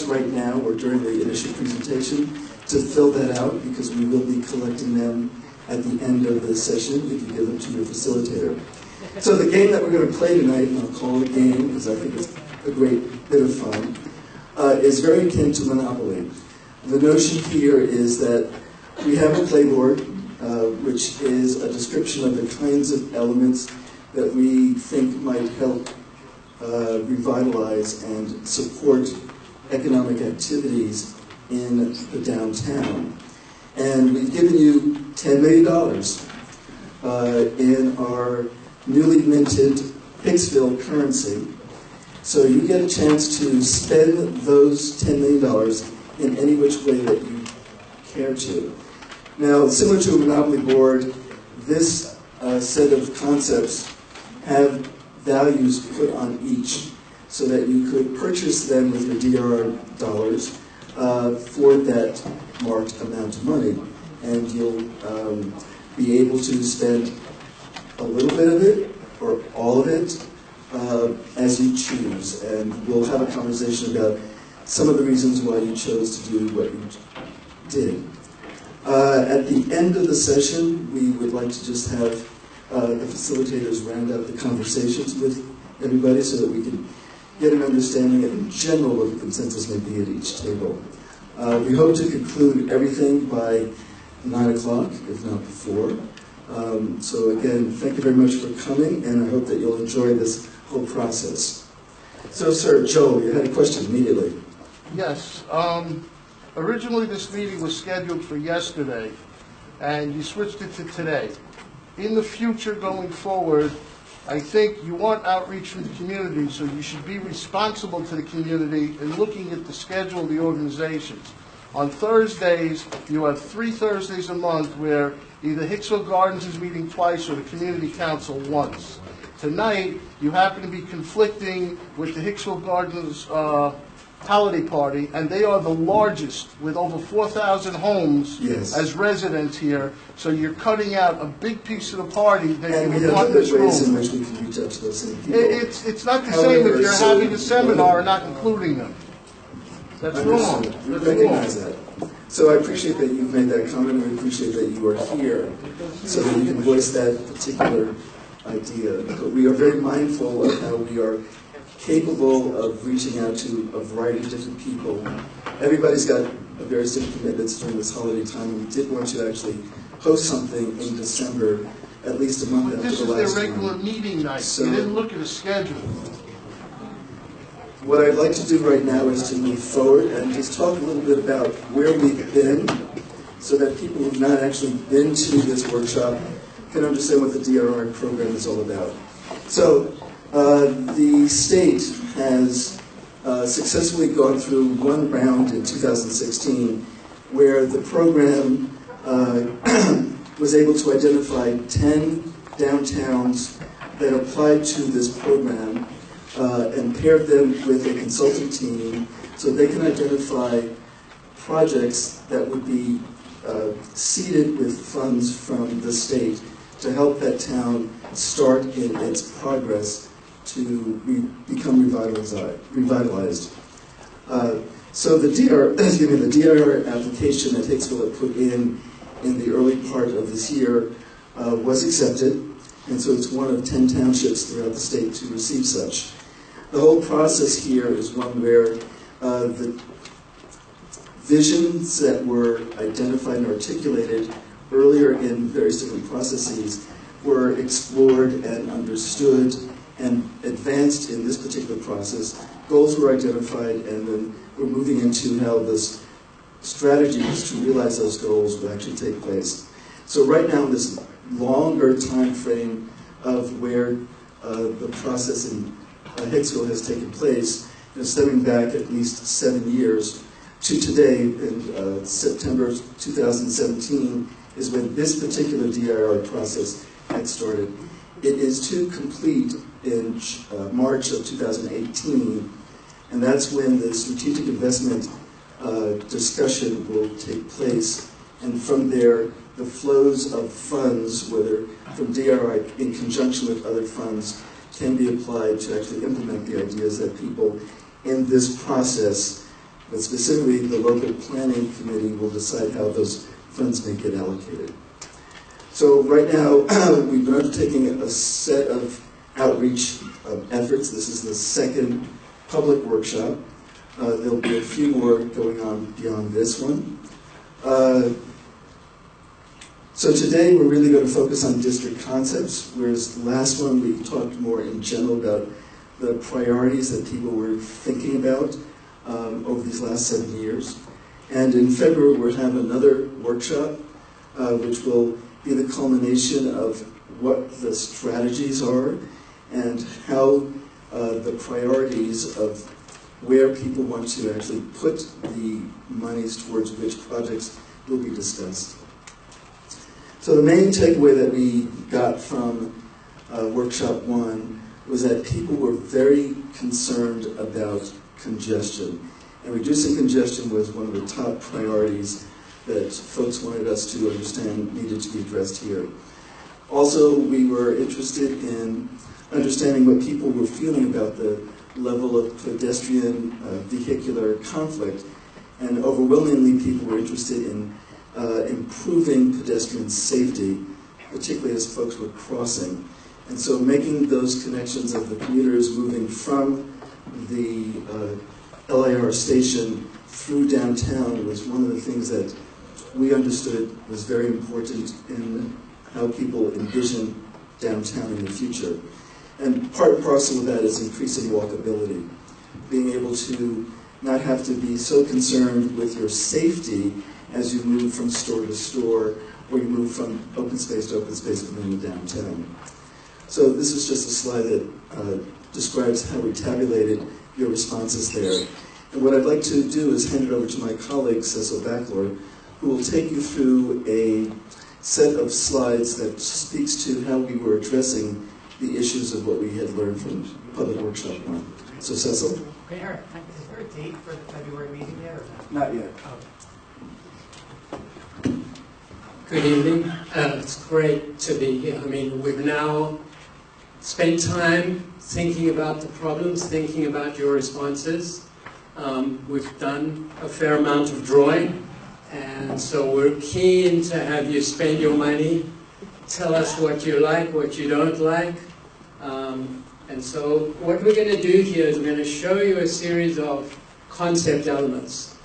right now or during the initial presentation to fill that out, because we will be collecting them at the end of the session if you give them to your facilitator. So the game that we're going to play tonight, and I'll call it a game because I think it's a great bit of fun, is very akin to Monopoly. The notion here is that we have a playboard, which is a description of the kinds of elements that we think might help revitalize and support economic activities in the downtown. And we've given you $10 million in our newly minted Hicksville currency. So you get a chance to spend those $10 million in any which way that you care to. Now, similar to a Monopoly board, this set of concepts have values put on each so that you could purchase them with your DRR dollars for that marked amount of money. And you'll be able to spend a little bit of it or all of it as you choose. And we'll have a conversation about some of the reasons why you chose to do what you did. At the end of the session, we would like to just have the facilitators round up the conversations with everybody so that we can get an understanding of, in general, what the consensus may be at each table. We hope to conclude everything by 9 o'clock, if not before. So again, thank you very much for coming, and I hope that you'll enjoy this whole process. So, sir, Joel, you had a question immediately. Yes. Originally, this meeting was scheduled for yesterday, and you switched it to today. In the future, going forward, I think you want outreach from the community, so you should be responsible to the community in looking at the schedule of the organizations. On Thursdays, you have 3 Thursdays a month where either Hicksville Gardens is meeting twice or the Community Council once. Tonight, you happen to be conflicting with the Hicksville Gardens holiday party, and they are the largest with over 4,000 homes as residents here. So you're cutting out a big piece of the party that you would want in this room. In which we can reach out to those same people. It's not the same if you're having a seminar and not including them. That's wrong. We recognize that. So I appreciate that you've made that comment, and I appreciate that you are here so that you can voice that particular idea. But we are very mindful of how we are capable of reaching out to a variety of different people. Everybody's got various different commitments during this holiday time. We did want to actually host something in December, at least a month after the last one. This is their regular meeting night. So you didn't look at a schedule. What I'd like to do right now is to move forward and just talk a little bit about where we've been so that people who've not actually been to this workshop can understand what the DRR program is all about. So the state has successfully gone through one round in 2016 where the program was able to identify 10 downtowns that applied to this program and paired them with a consultant team so they can identify projects that would be seeded with funds from the state to help that town start in its progress to become revitalized. So the DRR application that Hicksville had put in the early part of this year was accepted, and so it's one of 10 townships throughout the state to receive such. The whole process here is one where the visions that were identified and articulated earlier in various different processes were explored and understood and advanced in this particular process. Goals were identified, and then we're moving into how this strategies to realize those goals will actually take place. So right now, in this longer time frame of where the process in Hicksville has taken place, stemming back at least 7 years to today, in September 2017, is when this particular DRR process had started. It is to complete in March of 2018, and that's when the strategic investment discussion will take place. And from there, the flows of funds, whether from DRI in conjunction with other funds, can be applied to actually implement the ideas that people in this process but specifically the local planning committee will decide how those funds may get allocated. So right now, we've been undertaking a set of outreach efforts. This is the second public workshop. There'll be a few more going on beyond this one. So today we're really going to focus on district concepts, whereas the last one we talked more in general about the priorities that people were thinking about over these last 7 years. And in February we'll have another workshop which will be the culmination of what the strategies are and how the priorities of where people want to actually put the monies towards which projects will be discussed. So the main takeaway that we got from workshop 1 was that people were very concerned about congestion. And reducing congestion was one of the top priorities that folks wanted us to understand needed to be addressed here. Also, we were interested in understanding what people were feeling about the level of pedestrian vehicular conflict. And overwhelmingly, people were interested in improving pedestrian safety, particularly as folks were crossing. And so making those connections of the commuters moving from the LIR station through downtown was one of the things that we understood was very important in how people envision downtown in the future. And part and parcel of that is increasing walkability, being able to not have to be so concerned with your safety as you move from store to store, or you move from open space to open space within the downtown. So this is just a slide that describes how we tabulated your responses there. And what I'd like to do is hand it over to my colleague, Cecil Backlor, who will take you through a set of slides that speaks to how we were addressing the issues of what we had learned from Public Workshop 1. So Cecil. Okay, all right. Is there a date for the February meeting yet or not? Not yet. Good evening. It's great to be here. I mean, we've now spent time thinking about the problems, thinking about your responses. We've done a fair amount of drawing, and so we're keen to have you spend your money, tell us what you like, what you don't like. And so what we're going to do here is we're going to show you a series of concept elements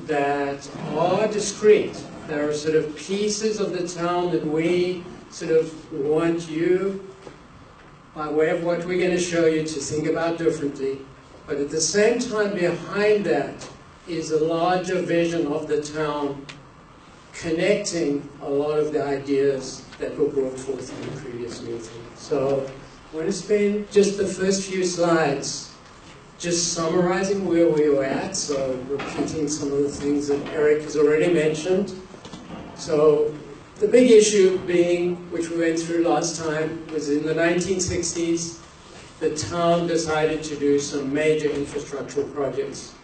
that are discrete. There are sort of pieces of the town that we sort of want you, by way of what we're going to show you, to think about differently. But at the same time, behind that is a larger vision of the town connecting a lot of the ideas that were brought forth in the previous meeting. So I'm going to spend just the first few slides just summarizing where we were at, so repeating some of the things that Eric has already mentioned. So the big issue being, which we went through last time, was in the 1960s, the town decided to do some major infrastructural projects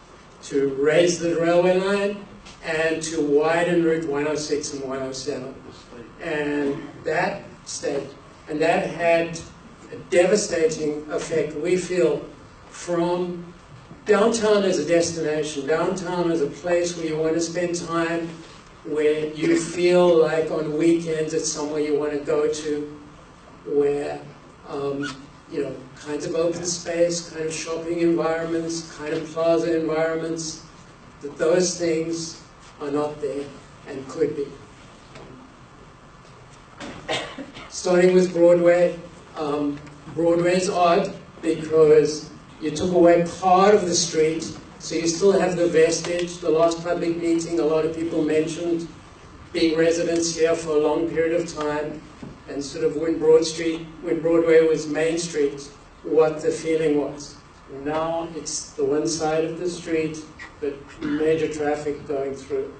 to raise the railway line and to widen Route 106 and 107. And that had a devastating effect, we feel, from downtown as a destination, downtown as a place where you want to spend time, where you feel like on weekends it's somewhere you want to go to, where, you know, kinds of open space, kind of shopping environments, kind of plaza environments, that those things are not there and could be. Starting with Broadway. Broadway's odd because you took away part of the street, so you still have the vestige. The last public meeting, a lot of people mentioned being residents here for a long period of time, and sort of when Broadway was Main Street, what the feeling was. Now it's the one side of the street, but major traffic going through.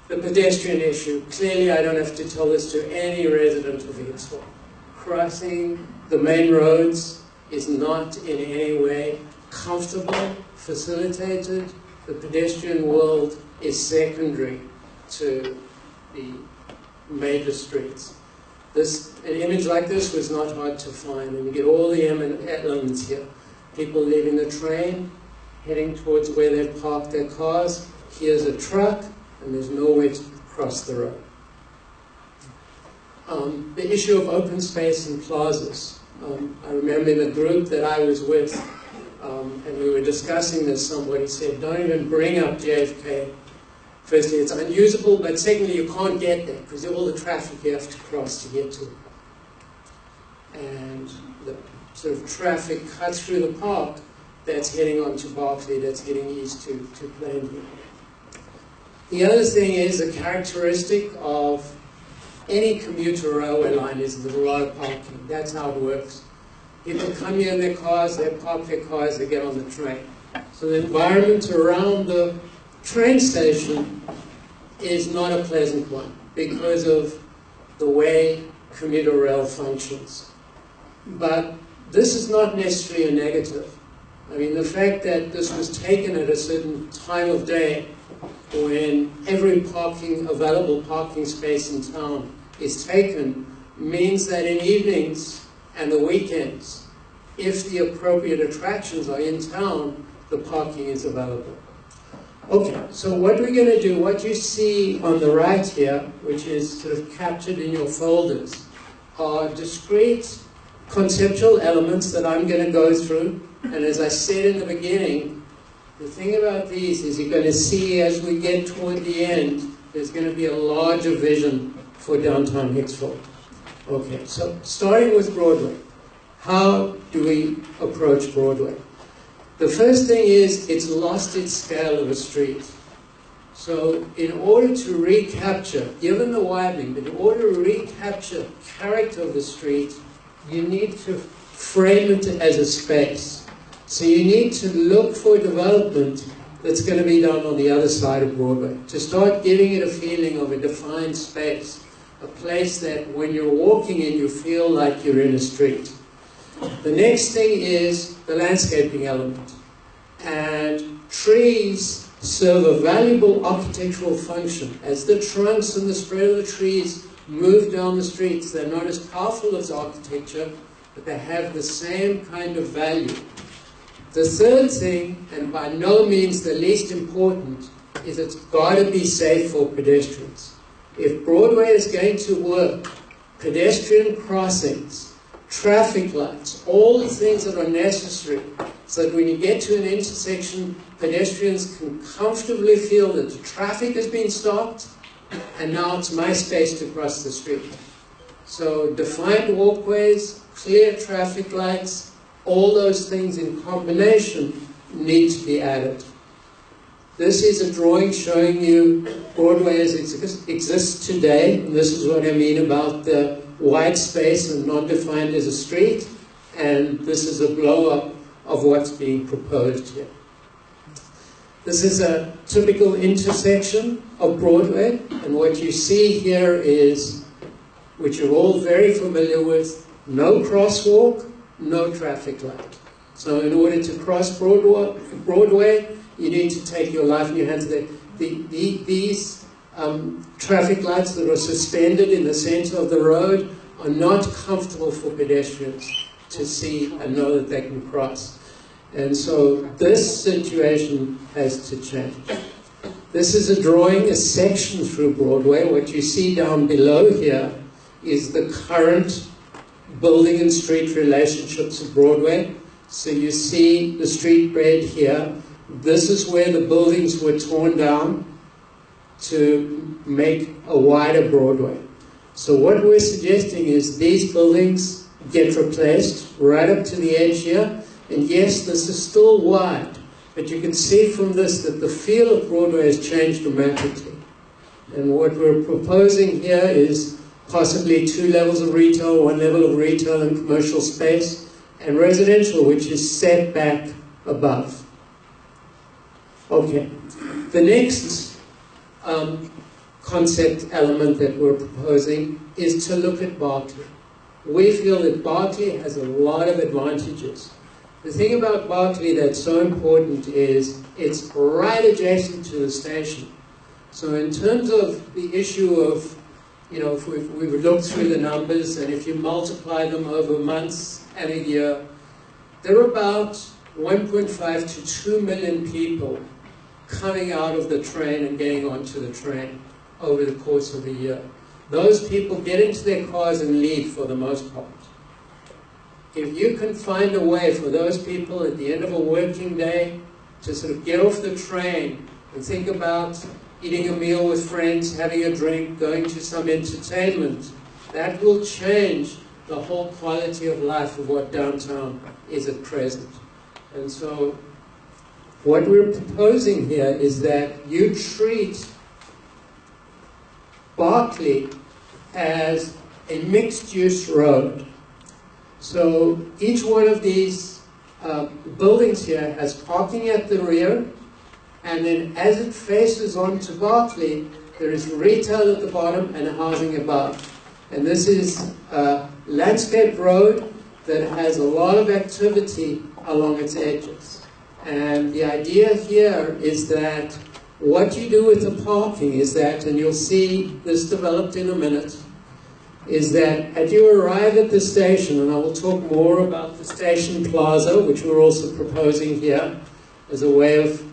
The pedestrian issue. Clearly, I don't have to tell this to any resident of Hicksville. Crossing the main roads is not in any way comfortable, facilitated. The pedestrian world is secondary to the major streets. An image like this was not hard to find, and you get all the elements here. People leaving the train, heading towards where they park their cars. Here's a truck, and there's nowhere to cross the road. The issue of open space in plazas. I remember in the group that I was with, and we were discussing this, somebody said, don't even bring up JFK. Firstly, it's unusable, but secondly, you can't get there because all the traffic you have to cross to get to it. And the sort of traffic cuts through the park that's heading on to Berkeley, that's heading east to Plainview. The other thing is a characteristic of any commuter railway line is there's a lot of parking. That's how it works. People come here in their cars, they park their cars, they get on the train. So the environment around the train station is not a pleasant one because of the way commuter rail functions. But this is not necessarily a negative. I mean, the fact that this was taken at a certain time of day when every available parking space in town is taken means that in evenings and the weekends, if the appropriate attractions are in town, the parking is available. Okay, so what we're going to do, what you see on the right here, which is sort of captured in your folders, are discrete conceptual elements that I'm going to go through. And as I said in the beginning, the thing about these is you're going to see as we get toward the end, there's going to be a larger vision for downtown Hicksville. Okay, so starting with Broadway. How do we approach Broadway? The first thing is it's lost its scale of a street. So in order to recapture, given the widening, but in order to recapture character of the street, you need to frame it as a space. So you need to look for development that's going to be done on the other side of Broadway, to start giving it a feeling of a defined space, a place that when you're walking in, you feel like you're in a street. The next thing is the landscaping element. And trees serve a valuable architectural function. As the trunks and the spread of the trees move down the streets, they're not as powerful as architecture, but they have the same kind of value. The third thing, and by no means the least important, is it's got to be safe for pedestrians. If Broadway is going to work, pedestrian crossings, traffic lights, all the things that are necessary so that when you get to an intersection, pedestrians can comfortably feel that the traffic has been stopped and now it's my space to cross the street. So defined walkways, clear traffic lights, all those things in combination need to be added. This is a drawing showing you Broadway as it exists today, and this is what I mean about the wide space and not defined as a street, and this is a blow-up of what's being proposed here. This is a typical intersection of Broadway, and what you see here is, which you're all very familiar with, no crosswalk, no traffic light. So in order to cross Broadway, you need to take your life in your hands. These traffic lights that are suspended in the center of the road are not comfortable for pedestrians to see and know that they can cross. And so this situation has to change. This is a drawing, a section through Broadway. What you see down below here is the current building and street relationships of Broadway. So you see the street bed here. This is where the buildings were torn down to make a wider Broadway. So what we're suggesting is these buildings get replaced right up to the edge here. And yes, this is still wide, but you can see from this that the feel of Broadway has changed dramatically. And what we're proposing here is possibly 2 levels of retail, 1 level of retail and commercial space, and residential, which is set back above. Okay, the next concept element that we're proposing is to look at Berkeley. We feel that Berkeley has a lot of advantages. The thing about Berkeley that's so important is it's right adjacent to the station. So in terms of the issue of, you know, if we've looked through the numbers and if you multiply them over months and a year, they're about 1.5 to 2 million people coming out of the train and getting onto the train over the course of a year. Those people get into their cars and leave for the most part. If you can find a way for those people at the end of a working day to sort of get off the train and think about eating a meal with friends, having a drink, going to some entertainment, that will change the whole quality of life of what downtown is at present. And so what we're proposing here is that you treat Berkeley as a mixed-use road. So each one of these buildings here has parking at the rear, and then as it faces onto Berkeley, there is retail at the bottom and housing above. And this is a landscaped road that has a lot of activity along its edges. And the idea here is that what you do with the parking is that, and you'll see this developed in a minute, is that as you arrive at the station, and I will talk more about the station plaza, which we're also proposing here as a way of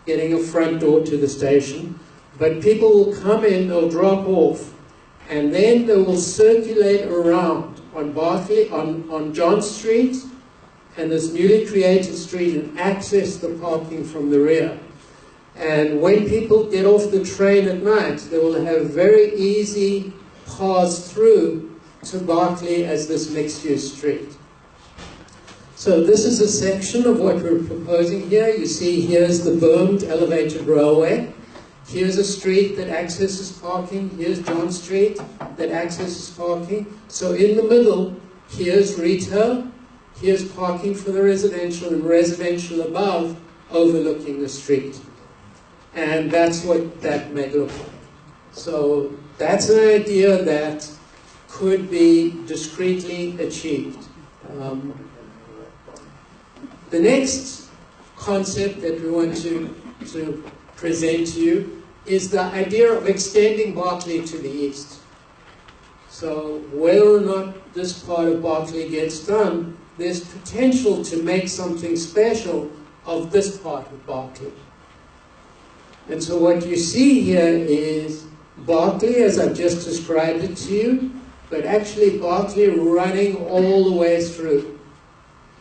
getting a front door to the station, but people will come in, they'll drop off, and then they will circulate around on Berkeley, on John Street, and this newly created street, and access the parking from the rear. And when people get off the train at night, they will have very easy paths through to Berkeley as this mixed-use street. So this is a section of what we're proposing here. You see here's the bermed elevated railway. Here's a street that accesses parking. Here's John Street that accesses parking. So in the middle, here's retail. Here's parking for the residential, and residential above overlooking the street. And that's what that may look like. So that's an idea that could be discreetly achieved. The next concept that we want to present to you is the idea of extending Berkeley to the east. So whether or not this part of Berkeley gets done, there's potential to make something special of this part of Berkeley. And so what you see here is Berkeley, as I've just described it to you, but actually Berkeley running all the way through.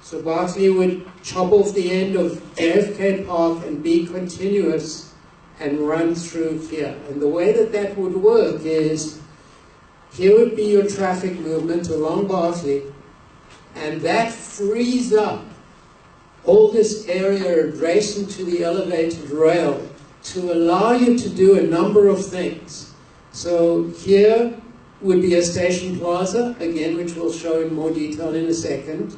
So Berkeley would chop off the end of JFK Park and be continuous and run through here. And the way that that would work is, here would be your traffic movement along Berkeley, and that frees up all this area adjacent to the elevated rail to allow you to do a number of things. So here would be a station plaza, again, which we'll show in more detail in a second.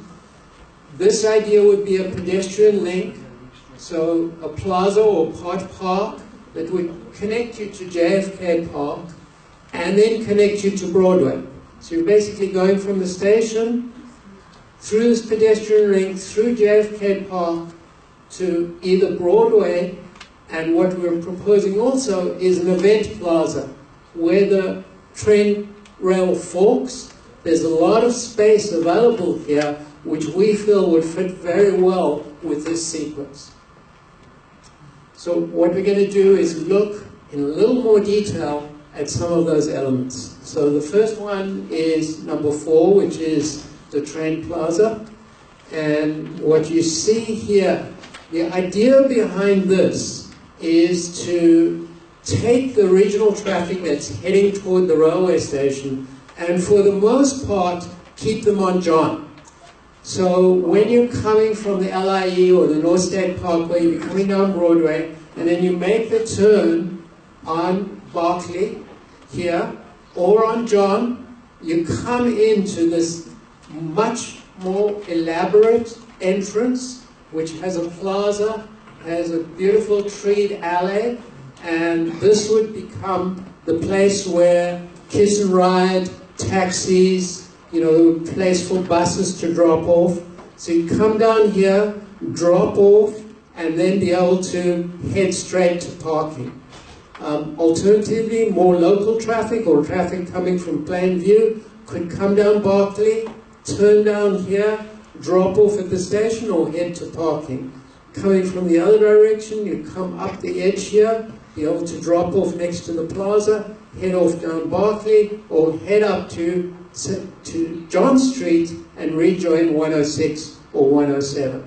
This idea would be a pedestrian link, so a plaza or pot park that would connect you to JFK Park and then connect you to Broadway. So you're basically going from the station through this pedestrian link, through JFK Park to either Broadway, and what we're proposing also is an event plaza where the train rail forks. There's a lot of space available here which we feel would fit very well with this sequence. So what we're going to do is look in a little more detail at some of those elements. So the first one is number 4, which is the train plaza. And what you see here, the idea behind this is to take the regional traffic that's heading toward the railway station and for the most part keep them on John. So when you're coming from the LIE or the North State Parkway, you're coming down Broadway, and then you make the turn on Berkeley here, or on John, you come into this much more elaborate entrance, which has a plaza, has a beautiful treed alley, and this would become the place where kiss and ride, taxis, place for buses to drop off. So you come down here, drop off, and then be able to head straight to parking. Alternatively, more local traffic or traffic coming from Plainview could come down Berkeley, turn down here, drop off at the station or head to parking. Coming from the other direction, you come up the edge here, be able to drop off next to the plaza, head off down Berkeley, or head up to John Street and rejoin 106 or 107.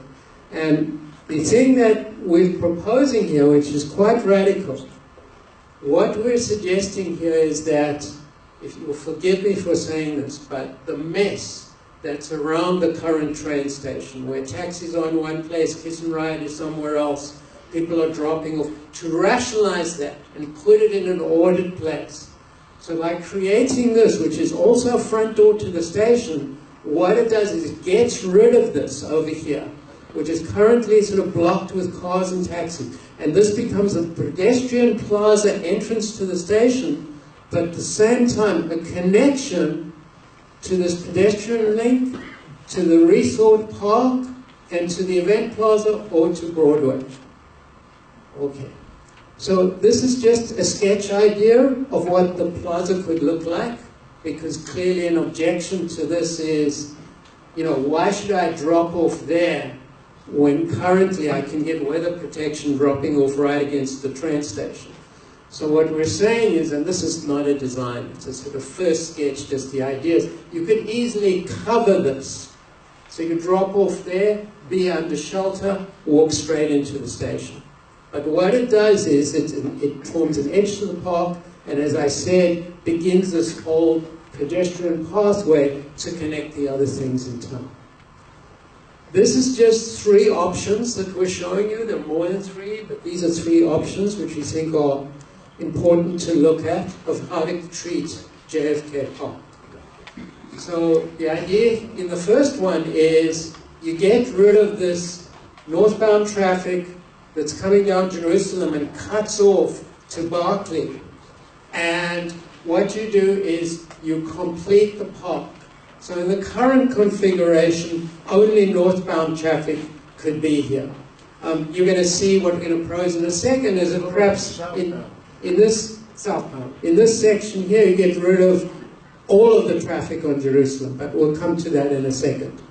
And the thing that we're proposing here, which is quite radical, what we're suggesting here is that, if you'll forgive me for saying this, but the mess that's around the current train station, where taxis are in one place, Kiss and Ride is somewhere else, people are dropping off, to rationalize that and put it in an ordered place. So by creating this, which is also a front door to the station, what it does is it gets rid of this over here, which is currently sort of blocked with cars and taxis. And this becomes a pedestrian plaza entrance to the station, but at the same time a connection to this pedestrian link, to the resort park, and to the event plaza, or to Broadway. Okay. So this is just a sketch idea of what the plaza could look like, because clearly an objection to this is, you know, why should I drop off there when currently I can get weather protection dropping off right against the train station? So what we're saying is, and this is not a design, it's a sort of first sketch, just the ideas, you could easily cover this. So you drop off there, be under shelter, walk straight into the station. But what it does is it forms an edge to the park, and as I said, begins this whole pedestrian pathway to connect the other things in town. This is just 3 options that we're showing you. There are more than 3, but these are 3 options which we think are important to look at of how to treat JFK Park. So the idea in the first one is you get rid of this northbound traffic that's coming down Jerusalem and cuts off to Berkeley. And what you do is you complete the park. So in the current configuration, only northbound traffic could be here. You're going to see what we're going to propose in a second is that perhaps in this southbound, in this section here, you get rid of all of the traffic on Jerusalem, but we'll come to that in a second.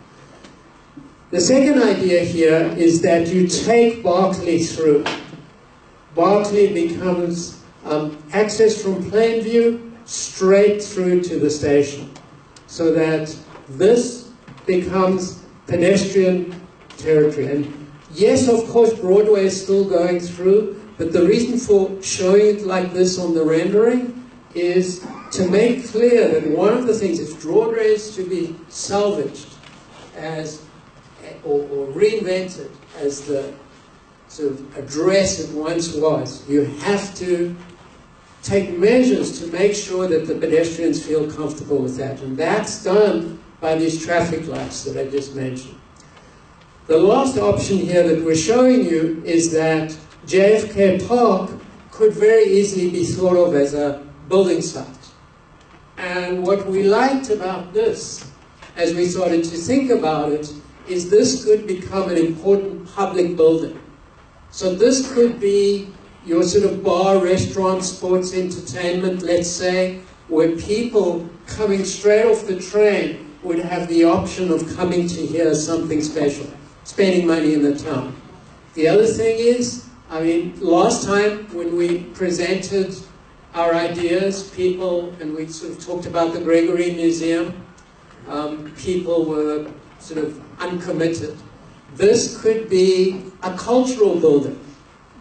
The second idea here is that you take Berkeley through. Berkeley becomes access from Plainview straight through to the station, so that this becomes pedestrian territory. And yes, of course, Broadway is still going through, but the reason for showing it like this on the rendering is to make clear that one of the things, if Broadway is to be salvaged as or reinvented as the sort of address it once was, you have to take measures to make sure that the pedestrians feel comfortable with that. And that's done by these traffic lights that I just mentioned. The last option here that we're showing you is that JFK Park could very easily be thought of as a building site. And what we liked about this, as we started to think about it, is this could become an important public building. So this could be your sort of bar, restaurant, sports, entertainment, let's say, where people coming straight off the train would have the option of coming to hear something special, spending money in the town. The other thing is, I mean, last time when we presented our ideas, people, and we sort of talked about the Gregory Museum, people were sort of uncommitted. This could be a cultural building.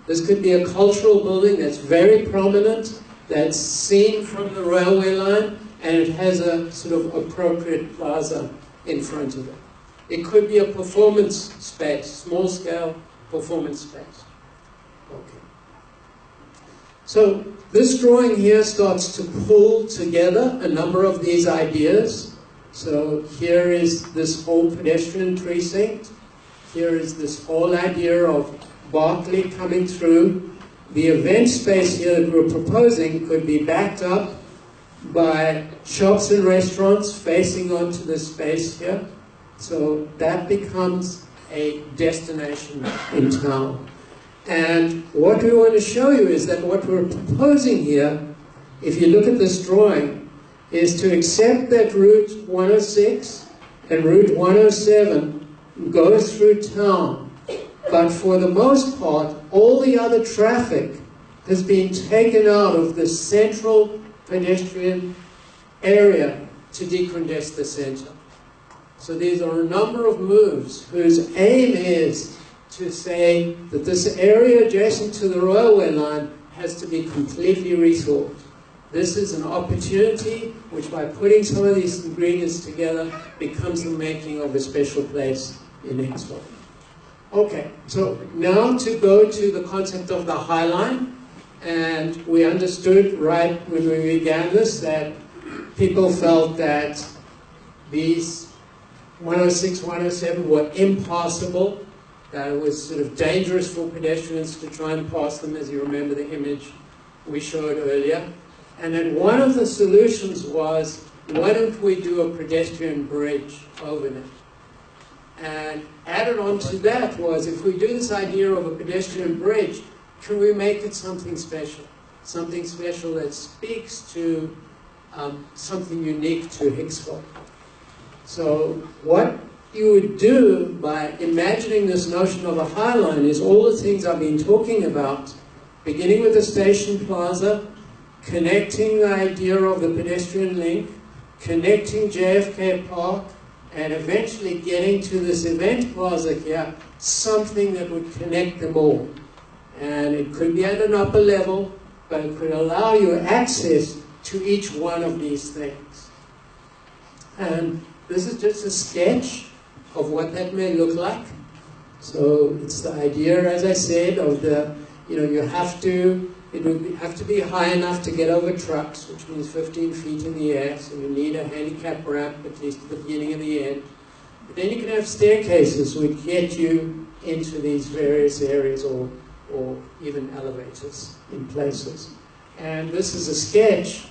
This could be a cultural building that's very prominent, that's seen from the railway line, and it has a sort of appropriate plaza in front of it. It could be a performance space, small-scale performance space. Okay. So this drawing here starts to pull together a number of these ideas. So here is this whole pedestrian precinct. Here is this whole idea of Berkeley coming through. The event space here that we're proposing could be backed up by shops and restaurants facing onto this space here. So that becomes a destination in town. And what we want to show you is that what we're proposing here, if you look at this drawing, is to accept that Route 106 and Route 107 go through town, but for the most part, all the other traffic has been taken out of the central pedestrian area to decongest the center. So these are a number of moves whose aim is to say that this area adjacent to the railway line has to be completely rethought. This is an opportunity which, by putting some of these ingredients together, becomes the making of a special place in Hicksville. Okay, so now to go to the concept of the High Line. And we understood right when we began this that people felt that these 106, 107 were impassable, that it was sort of dangerous for pedestrians to try and pass them, as you remember the image we showed earlier. And then one of the solutions was, why don't we do a pedestrian bridge over them? And added on to that was, if we do this idea of a pedestrian bridge, can we make it something special? Something special that speaks to something unique to Hicksville. So what you would do by imagining this notion of a High Line is all the things I've been talking about, beginning with the station plaza, connecting the idea of the pedestrian link, connecting JFK Park, and eventually getting to this event plaza here, something that would connect them all. And it could be at an upper level, but it could allow you access to each one of these things. And this is just a sketch of what that may look like. So it's the idea, as I said, of the, you have to, it would have to be high enough to get over trucks, which means 15 feet in the air, so you need a handicap ramp, at least at the beginning and the end. But then you can have staircases which get you into these various areas, or even elevators in places. And this is a sketch,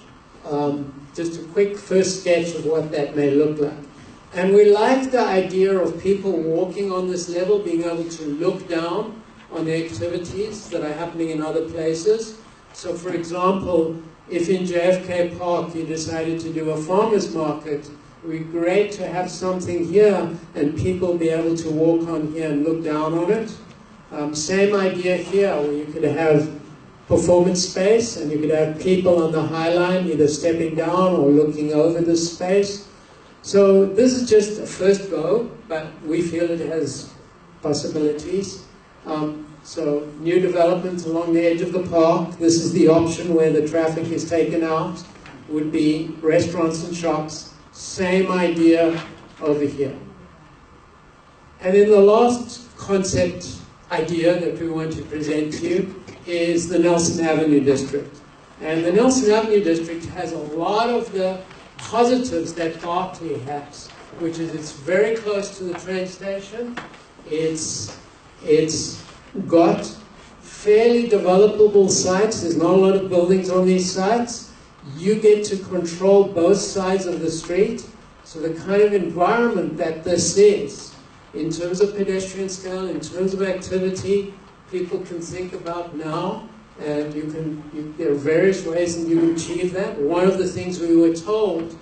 just a quick first sketch of what that may look like. And we like the idea of people walking on this level, being able to look down on the activities that are happening in other places. So for example, if in JFK Park you decided to do a farmer's market, it would be great to have something here and people be able to walk on here and look down on it. Same idea here, where you could have performance space and you could have people on the High Line either stepping down or looking over this space. So this is just a first go, but we feel it has possibilities. So new development along the edge of the park. This is the option where the traffic is taken out, would be restaurants and shops. Same idea over here. And then the last concept idea that we want to present to you is the Nelson Avenue District. And the Nelson Avenue District has a lot of the positives that Berkeley has, which is it's very close to the train station. It's got fairly developable sites. There's not a lot of buildings on these sites. You get to control both sides of the street. So the kind of environment that this is, in terms of pedestrian scale, in terms of activity, people can think about now, and there are various ways that you can achieve that. One of the things we were told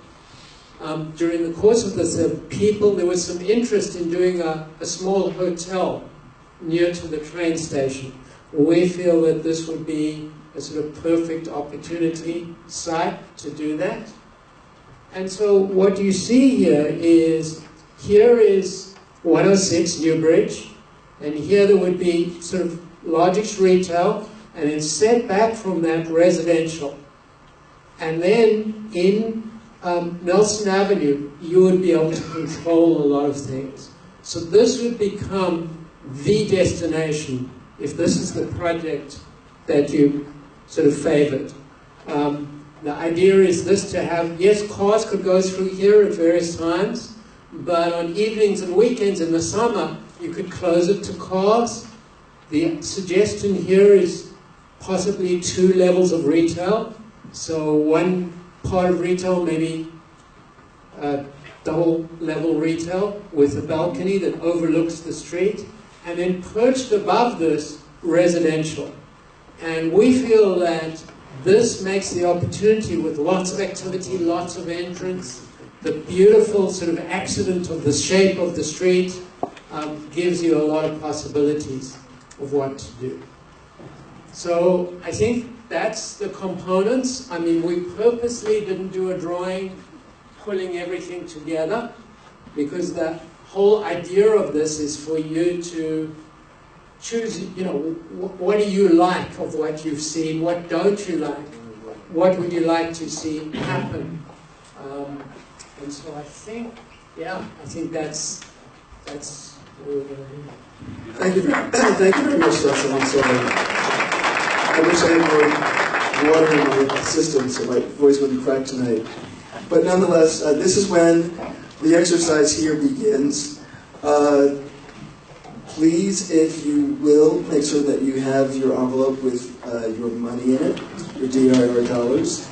during the course of this, there was some interest in doing a small hotel near to the train station. We feel that this would be a sort of perfect opportunity site to do that. And so what you see here is 106 Newbridge, and here there would be sort of largest retail, and then set back from that residential. And then in Nelson Avenue, you would be able to control a lot of things. So this would become the destination if this is the project that you sort of favored. The idea is this to have, yes, cars could go through here at various times, but on evenings and weekends in the summer, you could close it to cars. The suggestion here is possibly 2 levels of retail. So one part of retail, maybe double level retail with a balcony that overlooks the street, and then perched above this, residential. And we feel that this makes the opportunity with lots of activity, lots of entrance, the beautiful sort of accident of the shape of the street, gives you a lot of possibilities of what to do. So I think that's the components. I mean, we purposely didn't do a drawing pulling everything together, because the whole idea of this is for you to choose, what do you like of what you've seen, what don't you like, what would you like to see happen. And so I think that's what we're going to do. Thank you very much, Dustin. I'm sorry. I wish I had more water in my system so my voice wouldn't crack tonight. But nonetheless, this is when the exercise here begins. Please, if you will, make sure that you have your envelope with your money in it, your DIR dollars,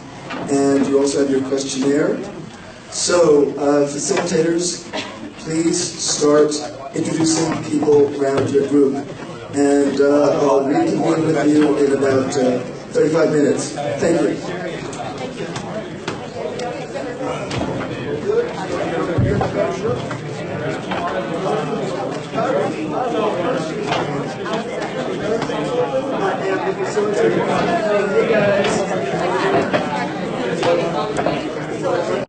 and you also have your questionnaire. So, facilitators, please start introducing people around your group. And I'll reconvene with you in about 35 minutes. Thank you. Facilitator.